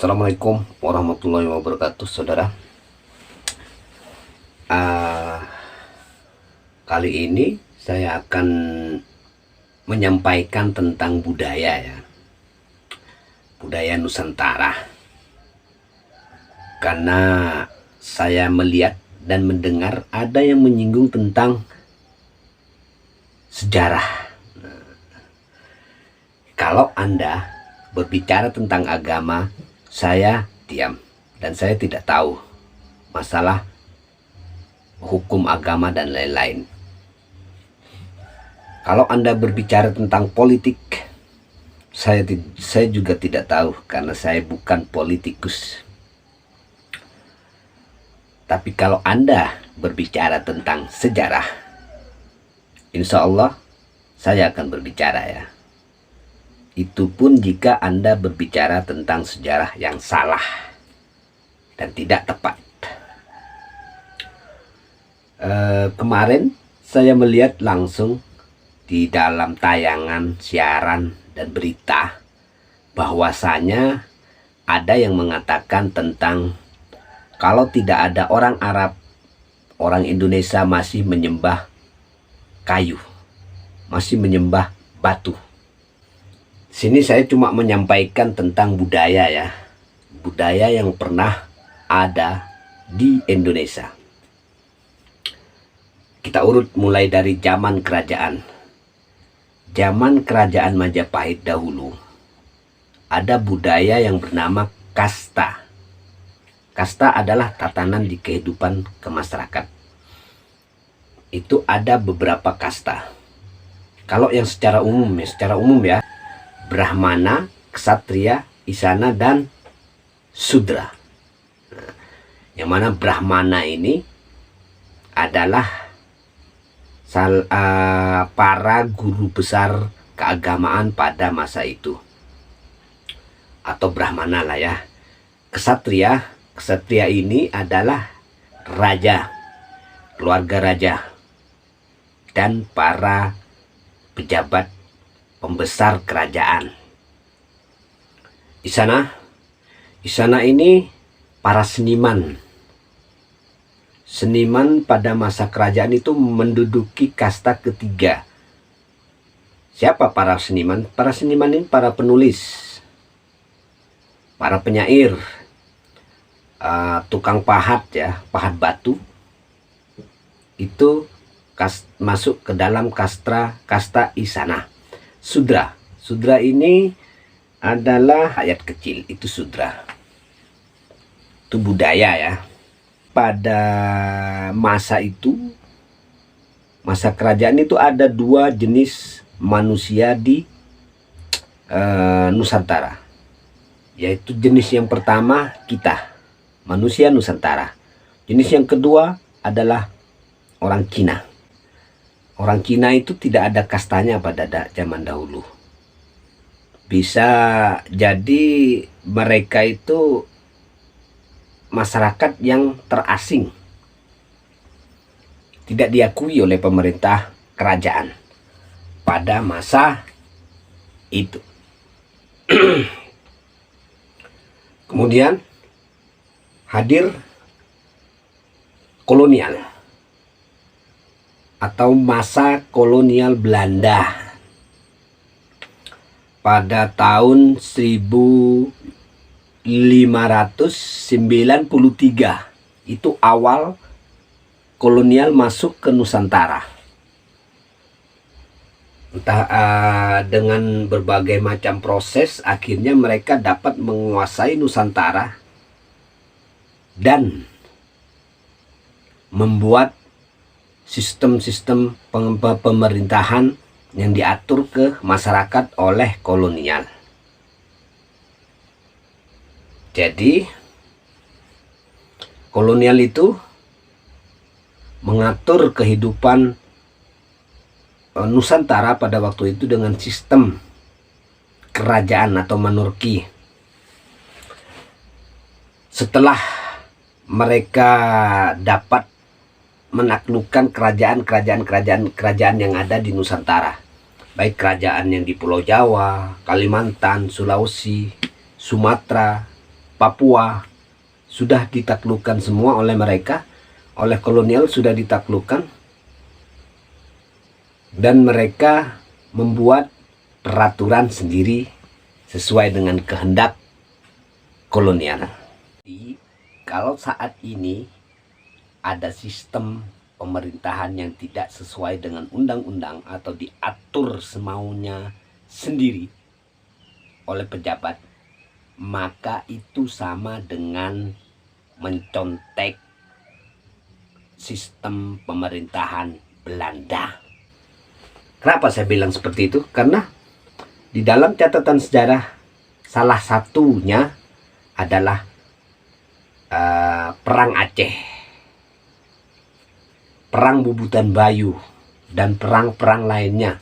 Assalamualaikum warahmatullahi wabarakatuh, saudara. Kali ini saya akan menyampaikan tentang budaya ya, budaya Nusantara. Karena saya melihat dan mendengar ada yang menyinggung tentang sejarah. Kalau Anda berbicara tentang agama, saya diam dan saya tidak tahu masalah hukum agama dan lain-lain. Kalau Anda berbicara tentang politik, saya juga tidak tahu karena saya bukan politikus. Tapi kalau Anda berbicara tentang sejarah, insya Allah saya akan berbicara ya. Itu pun jika Anda berbicara tentang sejarah yang salah dan tidak tepat. Kemarin saya melihat langsung di dalam tayangan siaran dan berita bahwasanya ada yang mengatakan tentang kalau tidak ada orang Arab, orang Indonesia masih menyembah kayu, masih menyembah batu. Sini saya cuma menyampaikan tentang budaya ya, budaya yang pernah ada di Indonesia. Kita urut mulai dari zaman kerajaan. Zaman kerajaan Majapahit dahulu, ada budaya yang bernama kasta. Kasta adalah tatanan di kehidupan kemasyarakat. Itu ada beberapa kasta. Kalau yang secara umum ya, Brahmana, Ksatria, Isana, dan Sudra. Yang mana Brahmana ini adalah para guru besar keagamaan pada masa itu, atau Brahmana lah ya. Ksatria ini adalah raja, keluarga raja, dan para pejabat pembesar kerajaan. Isana ini para seniman. Seniman pada masa kerajaan itu menduduki kasta ketiga. Siapa para seniman? Para seniman ini para penulis, para penyair, tukang pahat ya, pahat batu. Itu masuk ke dalam kasta Isana. Sudra ini adalah rakyat kecil, itu Sudra. Itu budaya ya. Pada masa itu, masa kerajaan itu ada dua jenis manusia di Nusantara. Yaitu jenis yang pertama kita, manusia Nusantara. Jenis yang kedua adalah orang Cina. Orang Cina itu tidak ada kastanya pada zaman dahulu. Bisa jadi mereka itu masyarakat yang terasing, tidak diakui oleh pemerintah kerajaan pada masa itu. Kemudian hadir kolonial atau masa kolonial Belanda pada tahun 1593. Itu awal kolonial masuk ke Nusantara. Entah dengan berbagai macam proses, akhirnya mereka dapat menguasai Nusantara dan membuat sistem-sistem pemerintahan yang diatur ke masyarakat oleh kolonial. Jadi kolonial itu mengatur kehidupan Nusantara pada waktu itu dengan sistem kerajaan atau monarki. Setelah mereka dapat menaklukkan kerajaan yang ada di Nusantara, baik kerajaan yang di Pulau Jawa, Kalimantan, Sulawesi, Sumatera, Papua sudah ditaklukkan semua oleh mereka, oleh kolonial sudah ditaklukkan, dan mereka membuat peraturan sendiri sesuai dengan kehendak kolonial. Jadi, kalau saat ini ada sistem pemerintahan yang tidak sesuai dengan undang-undang atau diatur semaunya sendiri oleh pejabat, maka itu sama dengan mencontek sistem pemerintahan Belanda. Kenapa saya bilang seperti itu? Karena di dalam catatan sejarah salah satunya adalah Perang Aceh, Perang Bubutan Bayu, dan perang-perang lainnya.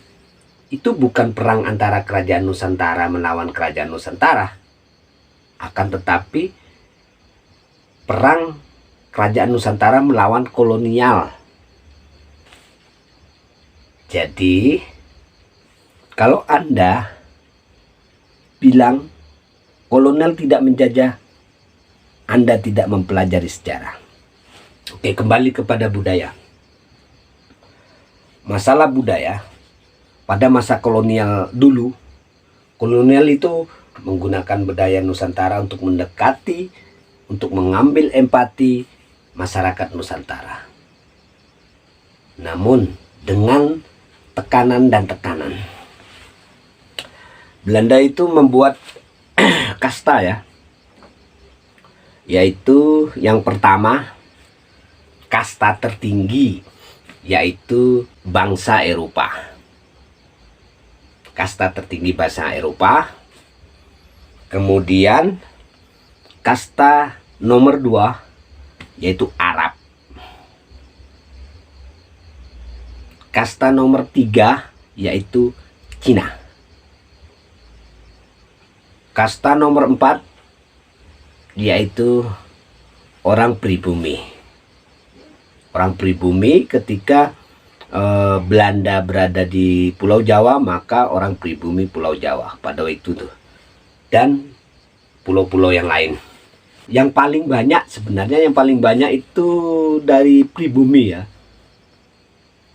Itu bukan perang antara kerajaan Nusantara melawan kerajaan Nusantara, akan tetapi perang kerajaan Nusantara melawan kolonial. Jadi, kalau Anda bilang kolonial tidak menjajah, Anda tidak mempelajari sejarah. Oke, kembali kepada budaya. Masalah budaya, pada masa kolonial dulu, kolonial itu menggunakan budaya Nusantara untuk mendekati, untuk mengambil empati masyarakat Nusantara. Namun, dengan tekanan dan tekanan. Belanda itu membuat kasta ya, yaitu yang pertama kasta tertinggi, yaitu bangsa Eropa. Kasta tertinggi bangsa Eropa. Kemudian kasta nomor 2 yaitu Arab. Kasta nomor 3 yaitu Cina. Kasta nomor 4 yaitu orang pribumi. Orang pribumi ketika Belanda berada di Pulau Jawa, maka orang pribumi Pulau Jawa pada waktu itu tuh. Dan pulau-pulau yang lain. Yang paling banyak sebenarnya, yang paling banyak itu dari pribumi ya.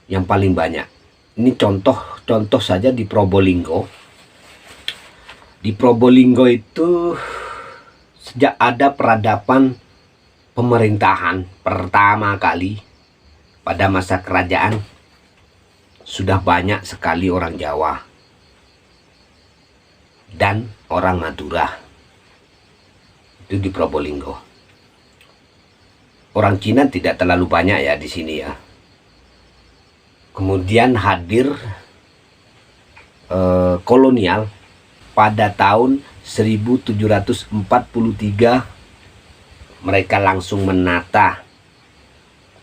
Yang paling banyak. Ini contoh saja di Probolinggo. Di Probolinggo itu sejak ada peradaban pemerintahan pertama kali pada masa kerajaan, sudah banyak sekali orang Jawa dan orang Madura. Itu di Probolinggo. Orang Cina tidak terlalu banyak ya di sini ya. Kemudian hadir kolonial pada tahun 1743. Mereka langsung menata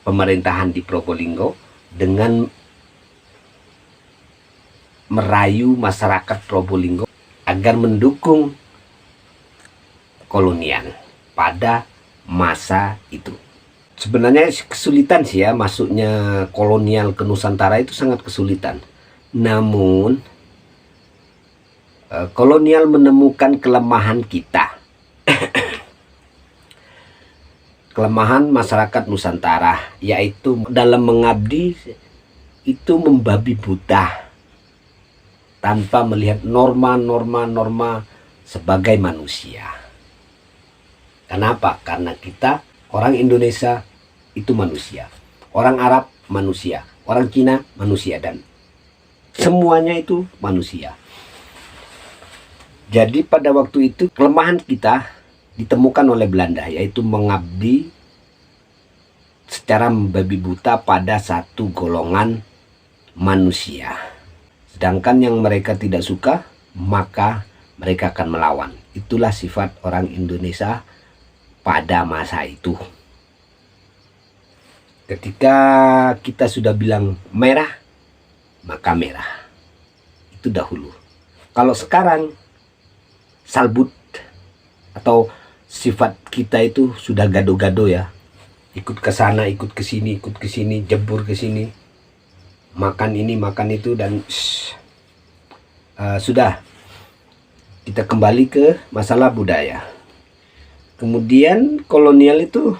pemerintahan di Probolinggo dengan merayu masyarakat Probolinggo agar mendukung kolonial pada masa itu. Sebenarnya kesulitan sih ya, masuknya kolonial ke Nusantara itu sangat kesulitan. Namun kolonial menemukan kelemahan kita. Kelemahan masyarakat Nusantara, yaitu dalam mengabdi itu membabi buta tanpa melihat norma-norma sebagai manusia. Kenapa? Karena kita orang Indonesia itu manusia, orang Arab manusia, orang Cina manusia, dan semuanya itu manusia. Jadi pada waktu itu kelemahan kita ditemukan oleh Belanda, yaitu mengabdi secara membabi buta pada satu golongan manusia. Sedangkan yang mereka tidak suka, maka mereka akan melawan. Itulah sifat orang Indonesia pada masa itu. Ketika kita sudah bilang merah, maka merah. Itu dahulu. Kalau sekarang salbut atau sifat kita itu sudah gado-gado ya. Ikut ke sana, ikut ke sini, jebur ke sini. Makan ini, makan itu, dan sudah. Kita kembali ke masalah budaya. Kemudian kolonial itu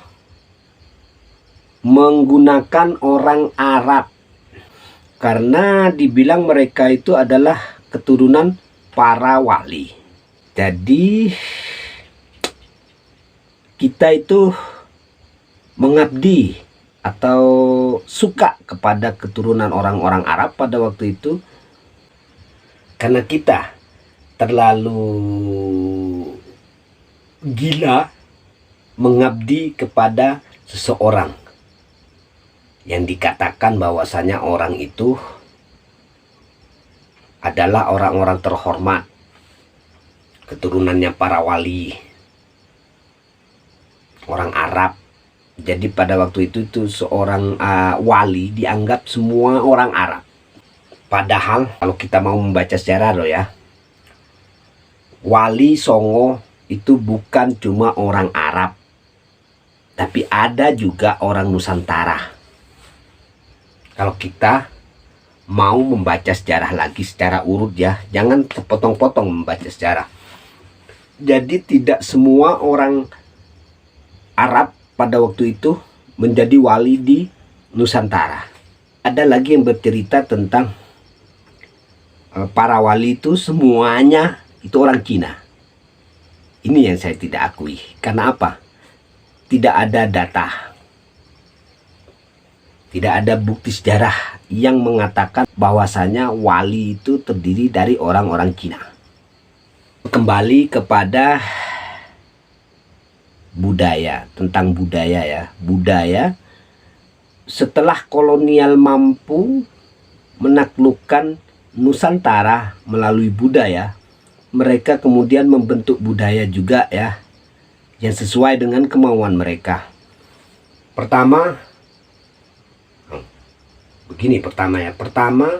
menggunakan orang Arab karena dibilang mereka itu adalah keturunan para wali. Jadi kita itu mengabdi atau suka kepada keturunan orang-orang Arab pada waktu itu karena kita terlalu gila mengabdi kepada seseorang yang dikatakan bahwasanya orang itu adalah orang-orang terhormat, keturunannya para wali, orang Arab. Jadi pada waktu itu seorang wali dianggap semua orang Arab. Padahal kalau kita mau membaca sejarah loh ya, Wali Songo itu bukan cuma orang Arab, tapi ada juga orang Nusantara. Kalau kita mau membaca sejarah lagi secara urut ya, jangan sepotong-potong membaca sejarah. Jadi tidak semua orang Arab pada waktu itu menjadi wali di Nusantara. Ada lagi yang bercerita tentang para wali itu semuanya itu orang Cina. Ini yang saya tidak akui. Karena apa? Tidak ada data. Tidak ada bukti sejarah yang mengatakan bahwasanya wali itu terdiri dari orang-orang Cina. Kembali kepada budaya, tentang budaya ya. Budaya setelah kolonial mampu menaklukkan Nusantara melalui budaya, mereka kemudian membentuk budaya juga ya, yang sesuai dengan kemauan mereka. Pertama, begini pertama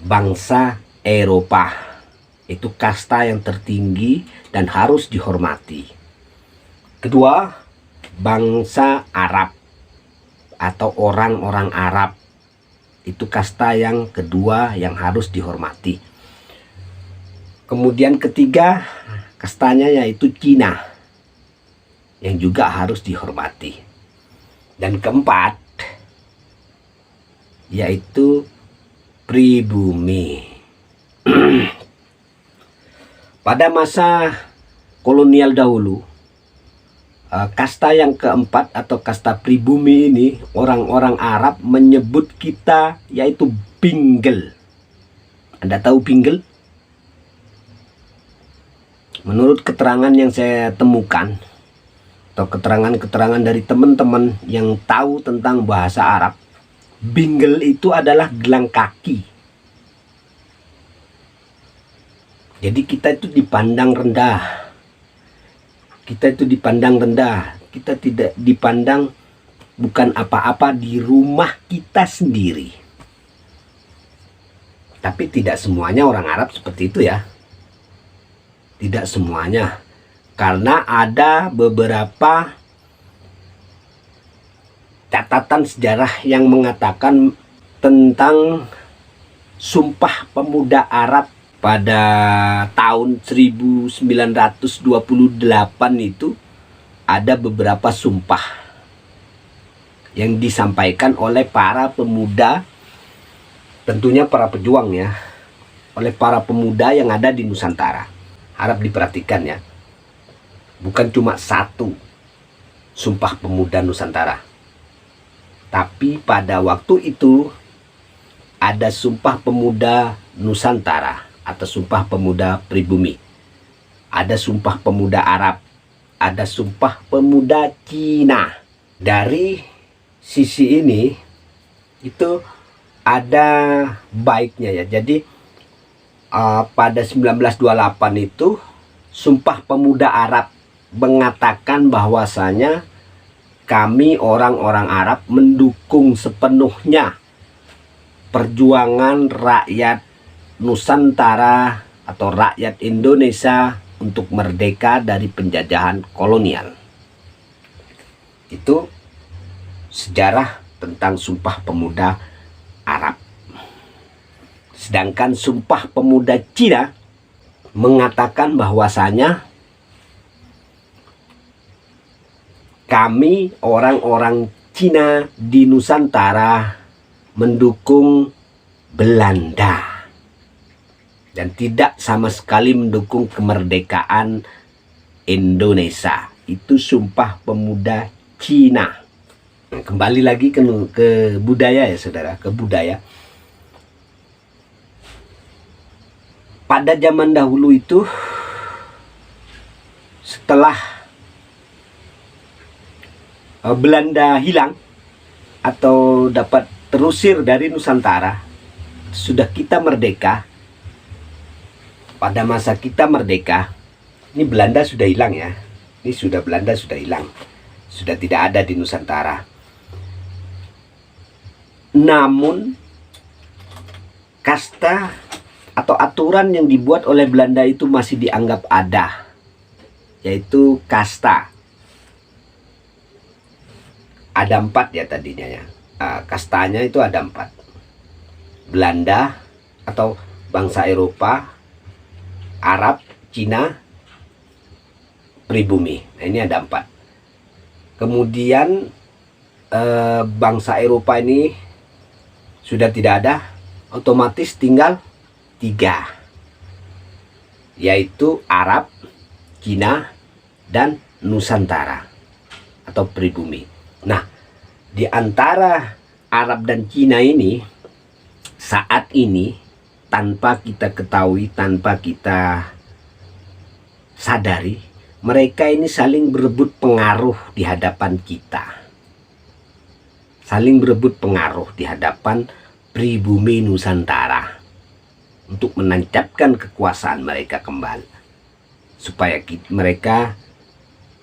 bangsa Eropa itu kasta yang tertinggi dan harus dihormati. Kedua, bangsa Arab atau orang-orang Arab itu kasta yang kedua yang harus dihormati. Kemudian ketiga, kastanya yaitu Cina yang juga harus dihormati. Dan keempat yaitu pribumi. Pada masa kolonial dahulu, kasta yang keempat atau kasta pribumi ini, orang-orang Arab menyebut kita yaitu Pinggel. Anda tahu Pinggel? Menurut keterangan yang saya temukan atau keterangan-keterangan dari teman-teman yang tahu tentang bahasa Arab, Pinggel itu adalah gelang kaki. Jadi kita itu dipandang rendah. Kita itu dipandang rendah. Kita tidak dipandang bukan apa-apa di rumah kita sendiri. Tapi tidak semuanya orang Arab seperti itu ya. Tidak semuanya. Karena ada beberapa catatan sejarah yang mengatakan tentang Sumpah Pemuda Arab pada tahun 1928 itu ada beberapa sumpah yang disampaikan oleh para pemuda, tentunya para pejuang ya, oleh para pemuda yang ada di Nusantara. Harap diperhatikan ya, bukan cuma satu Sumpah Pemuda Nusantara, tapi pada waktu itu ada Sumpah Pemuda Nusantara atau Sumpah Pemuda Pribumi, ada Sumpah Pemuda Arab, ada Sumpah Pemuda Cina. Dari sisi ini itu ada baiknya ya. Jadi pada 1928 itu Sumpah Pemuda Arab mengatakan bahwasanya kami orang-orang Arab mendukung sepenuhnya perjuangan rakyat Nusantara atau rakyat Indonesia untuk merdeka dari penjajahan kolonial. Itu sejarah tentang Sumpah Pemuda Arab. Sedangkan Sumpah Pemuda Cina mengatakan bahwasanya kami orang-orang Cina di Nusantara mendukung Belanda dan tidak sama sekali mendukung kemerdekaan Indonesia. Itu Sumpah Pemuda Cina. Kembali lagi ke budaya ya saudara, ke budaya. Pada zaman dahulu itu, setelah Belanda hilang atau dapat terusir dari Nusantara, sudah kita merdeka. Pada masa kita merdeka, ini Belanda sudah hilang ya. Ini Belanda sudah hilang. Sudah tidak ada di Nusantara. Namun kasta atau aturan yang dibuat oleh Belanda itu masih dianggap ada, yaitu kasta. Ada 4 ya tadinya ya. Kastanya itu ada 4. Belanda atau bangsa Eropa, Arab, Cina, pribumi. Nah, ini ada 4. Kemudian bangsa Eropa ini sudah tidak ada, otomatis tinggal 3, yaitu Arab, Cina, dan Nusantara atau pribumi. Nah, di antara Arab dan Cina ini, saat ini tanpa kita ketahui, tanpa kita sadari, mereka ini saling berebut pengaruh di hadapan kita. Saling berebut pengaruh di hadapan pribumi Nusantara untuk menancapkan kekuasaan mereka kembali, supaya mereka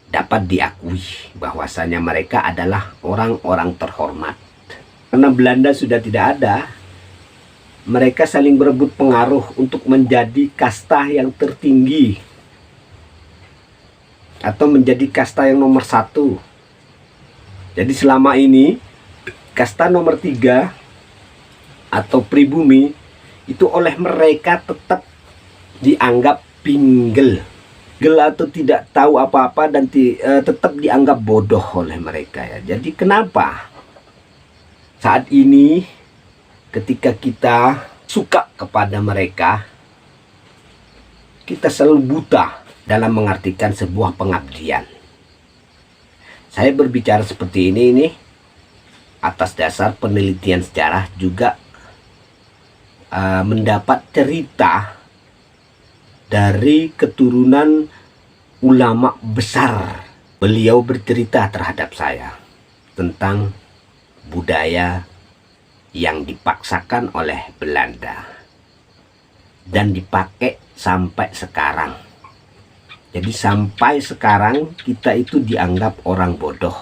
dapat diakui bahwasanya mereka adalah orang-orang terhormat. Karena Belanda sudah tidak ada, mereka saling berebut pengaruh untuk menjadi kasta yang tertinggi atau menjadi kasta yang nomor 1. Jadi selama ini kasta nomor 3 atau pribumi itu oleh mereka tetap dianggap pinggel atau tidak tahu apa-apa dan tetap dianggap bodoh oleh mereka ya. Jadi kenapa saat ini ketika kita suka kepada mereka, kita selalu buta dalam mengartikan sebuah pengabdian. Saya berbicara seperti ini atas dasar penelitian sejarah, juga mendapat cerita dari keturunan ulama besar. Beliau bercerita terhadap saya tentang budaya yang dipaksakan oleh Belanda dan dipakai sampai sekarang. Jadi sampai sekarang kita itu dianggap orang bodoh,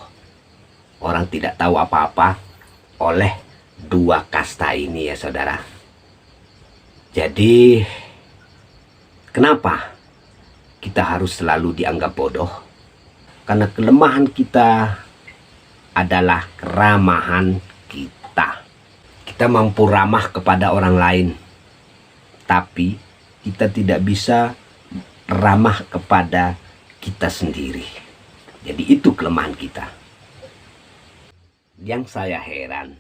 orang tidak tahu apa-apa oleh 2 kasta ini ya saudara. Jadi kenapa kita harus selalu dianggap bodoh? Karena kelemahan kita adalah keramahan kita. Kita mampu ramah kepada orang lain, tapi kita tidak bisa ramah kepada kita sendiri. Jadi itu kelemahan kita. Yang saya heran,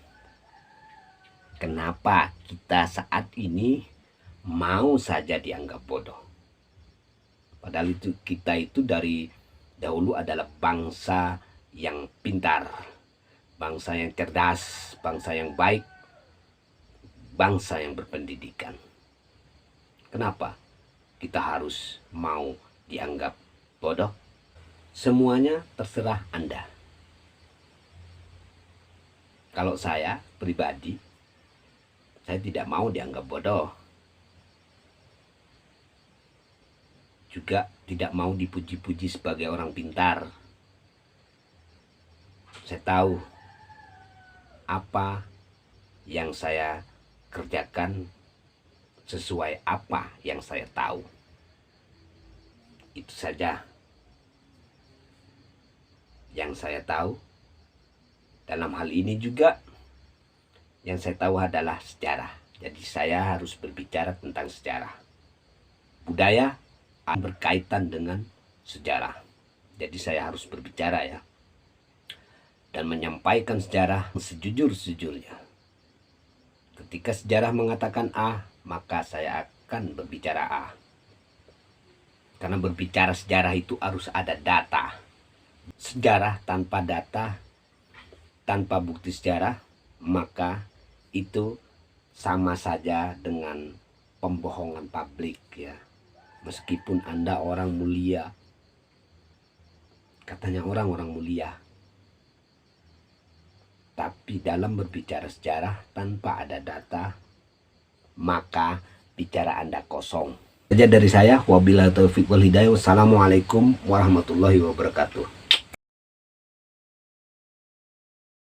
kenapa kita saat ini mau saja dianggap bodoh. Padahal itu kita itu dari dahulu adalah bangsa yang pintar, bangsa yang cerdas, bangsa yang baik, bangsa yang berpendidikan. Kenapa kita harus mau dianggap bodoh? Semuanya terserah Anda. Kalau saya pribadi, saya tidak mau dianggap bodoh. Juga tidak mau dipuji-puji sebagai orang pintar. Saya tahu apa yang saya kerjakan sesuai apa yang saya tahu. Itu saja yang saya tahu. Dalam hal ini juga yang saya tahu adalah sejarah. Jadi saya harus berbicara tentang sejarah. Budaya berkaitan dengan sejarah. Jadi saya harus berbicara ya. dan menyampaikan sejarah sejujur-jujurnya. Ketika sejarah mengatakan A, maka saya akan berbicara A. Karena berbicara sejarah itu harus ada data. Sejarah tanpa data, tanpa bukti sejarah, maka itu sama saja dengan pembohongan publik ya. Meskipun Anda orang mulia, katanya orang mulia, tapi dalam berbicara sejarah tanpa ada data, maka bicara Anda kosong. Saja dari saya, wabillahi taufiq wal hidayah. Wassalamualaikum warahmatullahi wabarakatuh.